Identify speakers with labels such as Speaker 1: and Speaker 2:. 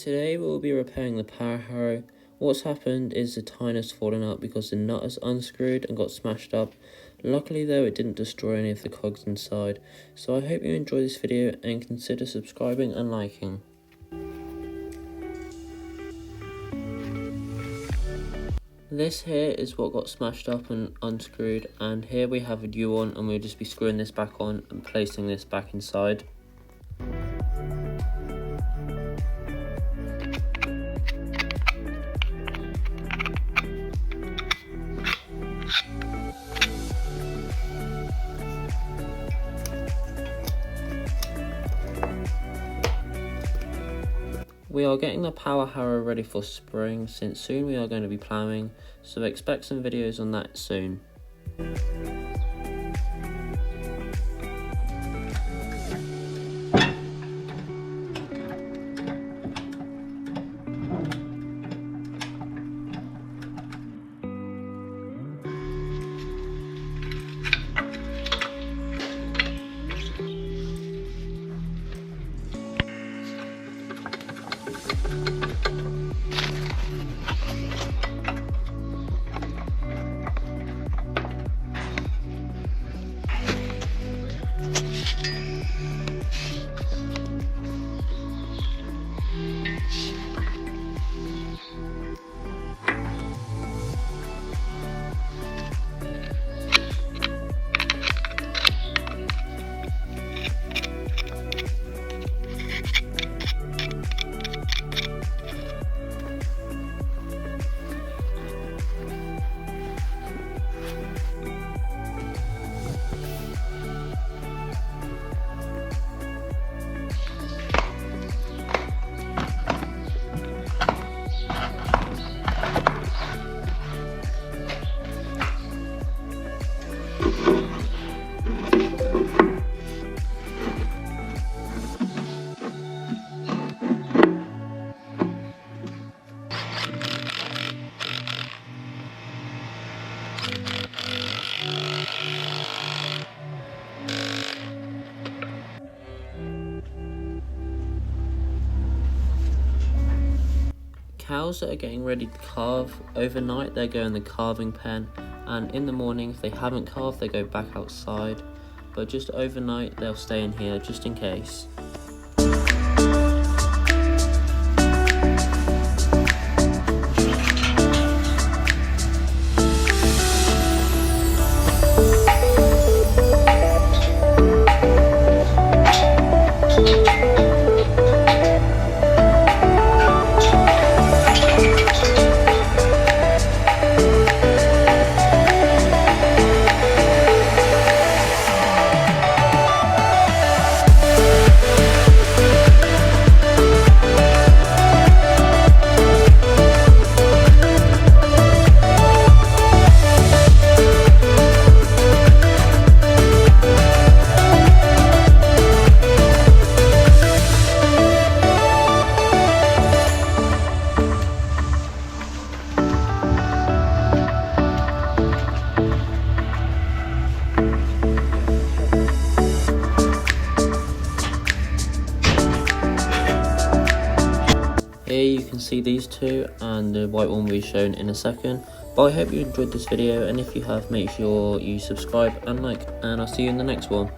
Speaker 1: Today we'll be repairing the power harrow. What's happened is the tine has fallen out because the nut has unscrewed and got smashed up. Luckily though, it didn't destroy any of the cogs inside. So I hope you enjoy this video and consider subscribing and liking. This here is what got smashed up and unscrewed, and here we have a new one, and we'll just be screwing this back on and placing this back inside. We are getting the power harrow ready for spring, since soon we are going to be ploughing, so expect some videos on that soon. Cows that are getting ready to calve, overnight they go in the calving pen, and in the morning if they haven't calved they go back outside, but just overnight they'll stay in here just in case. Here you can see these two, and the white one will be shown in a second. But I hope you enjoyed this video, and if you have, make sure you subscribe and like, and I'll see you in the next one.